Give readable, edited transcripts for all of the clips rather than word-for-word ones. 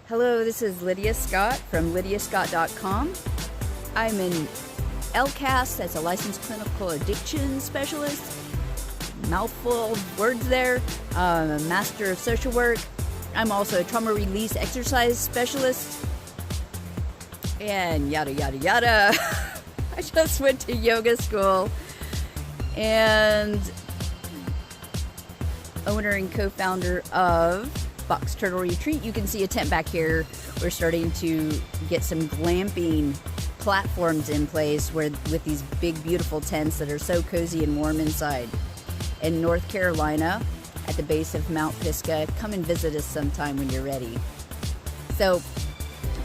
Hello, this is Lydia Scott from lydiascott.com. I'm an LCAS, that's a licensed clinical addiction specialist. Mouthful of words there. I'm a master of social work. I'm also a trauma release exercise specialist. And yada, yada, yada. I just went to yoga school and owner and co-founder of Box Turtle Retreat. You can see a tent back here. We're starting to get some glamping platforms in place with these big, beautiful tents that are so cozy and warm inside. In North Carolina, at the base of Mount Pisgah. Come and visit us sometime when you're ready. So,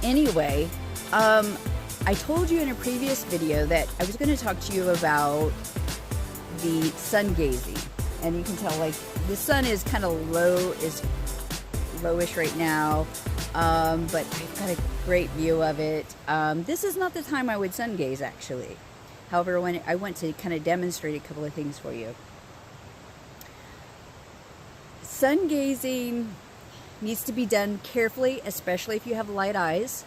anyway, I told you in a previous video that I was going to talk to you about the sun gazing. And you can tell, like, the sun is kind of lowish right now, but I've got a great view of it. This is not the time I would sun gaze, actually. However, when I want to kind of demonstrate a couple of things for you. Sun gazing needs to be done carefully, especially if you have light eyes.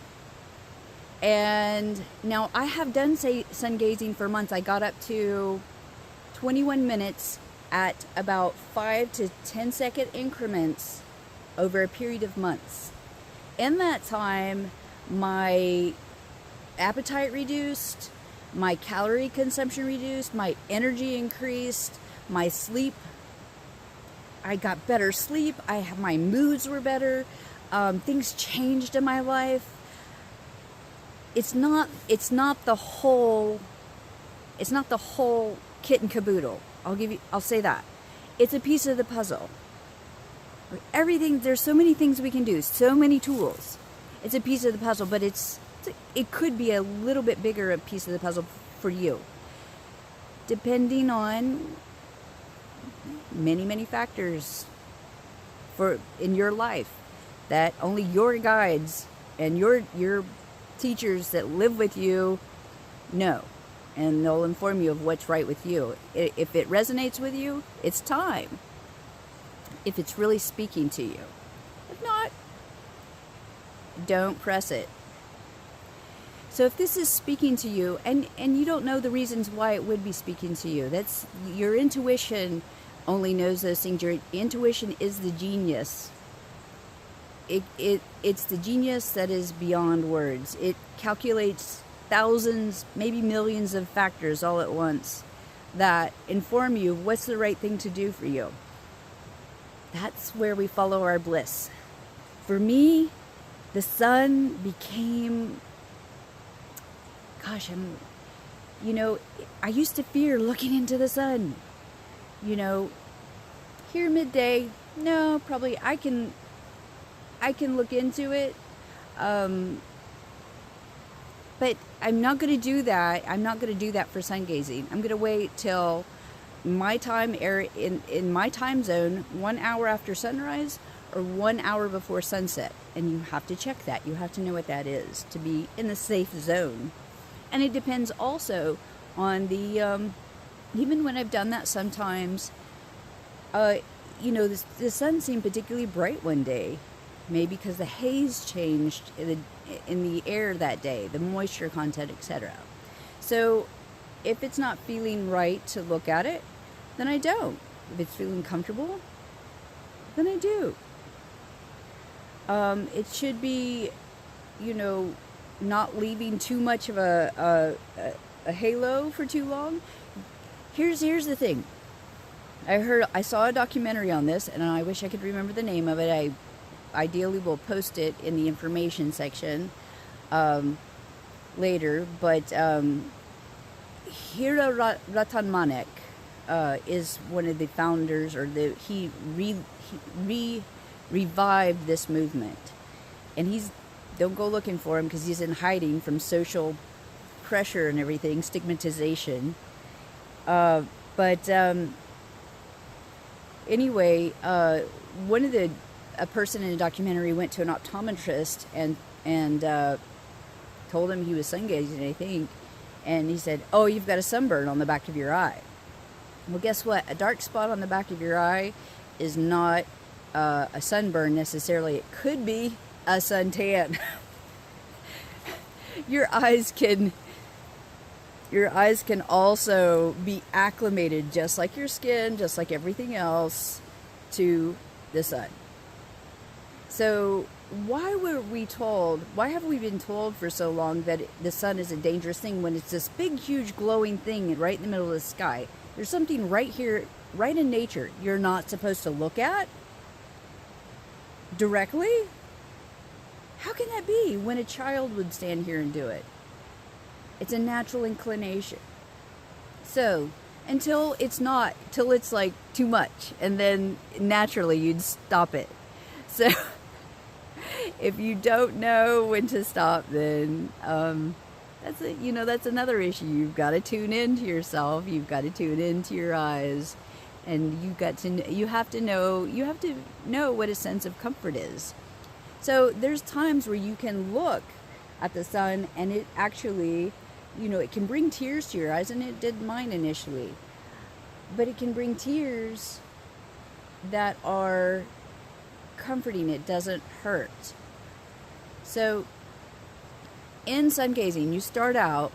And now I have done sun gazing for months. I got up to 21 minutes at about 5 to 10 second increments over a period of months. In that time, my appetite reduced, my calorie consumption reduced, my energy increased, my sleep, I got better sleep, my moods were better, things changed in my life. It's not the whole kit and caboodle. I'll say that. It's a piece of the puzzle. Everything, there's so many things we can do, so many tools. It's a piece of the puzzle, but it could be a little bit bigger a piece of the puzzle for you, depending on many, many factors in your life that only your guides and your teachers that live with you know, and they'll inform you of what's right with you. If it resonates with you, it's time. If it's really speaking to you. If not, don't press it. So if this is speaking to you, and you don't know the reasons why it would be speaking to you, that's your intuition only knows those things. Your intuition is the genius. It's the genius that is beyond words. It calculates thousands, maybe millions of factors all at once that inform you what's the right thing to do for you. That's where we follow our bliss. For me, the sun became, I used to fear looking into the sun. Here midday, no, probably I can look into it. But I'm not going to do that. I'm not going to do that for sun gazing. I'm going to wait till my time in my time zone, 1 hour after sunrise or 1 hour before sunset. And you have to check that. You have to know what that is to be in the safe zone. And it depends also on the, even when I've done that sometimes, the sun seemed particularly bright one day. Maybe because the haze changed in the air that day, the moisture content, etc. So if it's not feeling right to look at it, then I don't. If it's feeling comfortable, then I do. It should be, not leaving too much of a halo for too long. Here's the thing. I saw a documentary on this, and I wish I could remember the name of it. I ideally will post it in the information section later, but Hira Ratanmanek is one of the founders, or he revived this movement, and don't go looking for him because he's in hiding from social pressure and everything, stigmatization. Anyway, a person in a documentary went to an optometrist and told him he was sun gazing, I think, and he said, "Oh, you've got a sunburn on the back of your eye." Well, guess what? A dark spot on the back of your eye is not a sunburn necessarily. It could be, a suntan. Your eyes can also be acclimated, just like your skin, just like everything else, to the sun. So why have we been told for so long that the sun is a dangerous thing when it's this big, huge, glowing thing right in the middle of the sky? There's something right here, right in nature, you're not supposed to look at directly? How can that be when a child would stand here and do it? It's a natural inclination. So, till it's like too much, and then naturally you'd stop it. So, if you don't know when to stop, then that's another issue. You've got to tune into yourself. You've got to tune into your eyes, and you have to know what a sense of comfort is. So there's times where you can look at the sun, and it actually, it can bring tears to your eyes, and it did mine initially. But it can bring tears that are comforting. It doesn't hurt. So in sun gazing, you start out,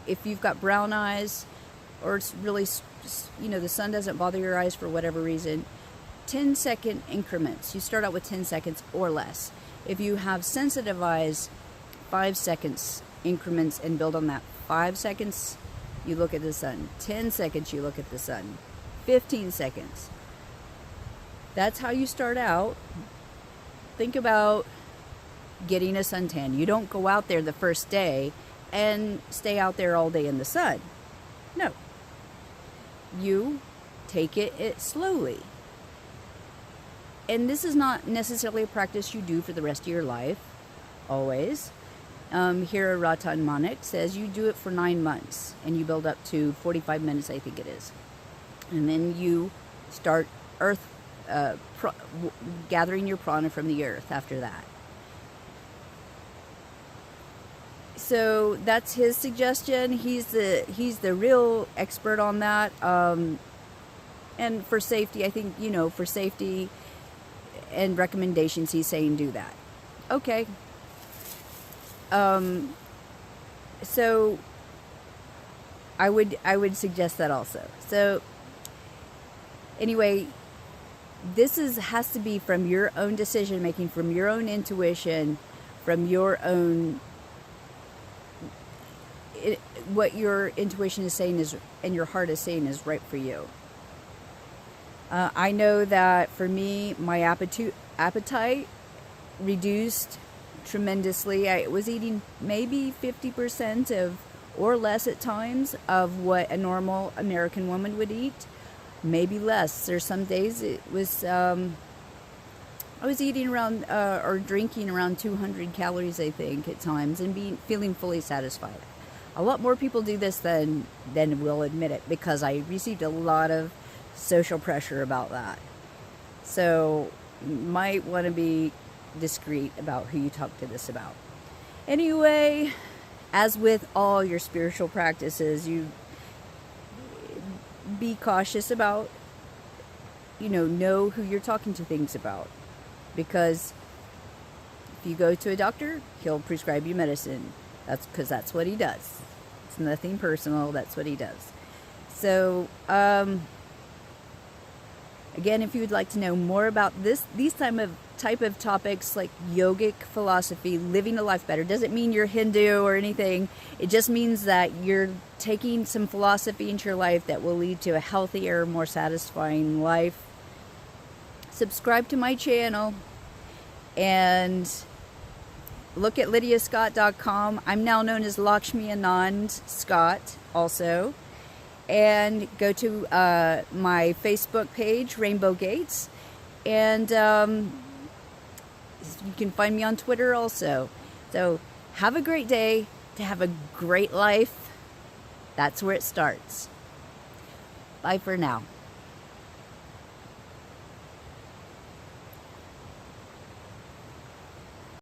if you've got brown eyes, or it's really, the sun doesn't bother your eyes for whatever reason, 10-second increments. You start out with 10 seconds or less. If you have sensitive eyes, 5 seconds increments, and build on that. 5 seconds, you look at the sun. 10 seconds, you look at the sun. 15 seconds. That's how you start out. Think about getting a suntan. You don't go out there the first day and stay out there all day in the sun. No. You take it slowly. And this is not necessarily a practice you do for the rest of your life, always. Here, Ratan Manik says you do it for 9 months, and you build up to 45 minutes, I think it is. And then you start gathering your prana from the earth after that. So that's his suggestion. He's the real expert on that. And for safety, I think, for safety and recommendations, he's saying do that. Okay. So I would suggest that also. So anyway, this has to be from your own decision making, from your own intuition, from your own what your intuition is saying is, and your heart is saying is right for you. I know that for me, my appetite reduced tremendously. I was eating maybe 50% of, or less at times, of what a normal American woman would eat. Maybe less. There's some days it was, I was eating around, or drinking around 200 calories, I think, at times, and feeling fully satisfied. A lot more people do this than will admit it, because I received a lot of social pressure about that. So you might want to be discreet about who you talk to this about. Anyway, as with all your spiritual practices, you be cautious about, know who you're talking to things about. Because if you go to a doctor, he'll prescribe you medicine. That's because that's what he does. It's nothing personal. That's what he does. So, again, if you would like to know more about these type of topics like yogic philosophy, living a life better, doesn't mean you're Hindu or anything. It just means that you're taking some philosophy into your life that will lead to a healthier, more satisfying life. Subscribe to my channel and look at lydiascott.com. I'm now known as Lakshmi Anand Scott also. And go to my Facebook page, Rainbow Gates. And you can find me on Twitter also. So have a great day. To have a great life, that's where it starts. Bye for now.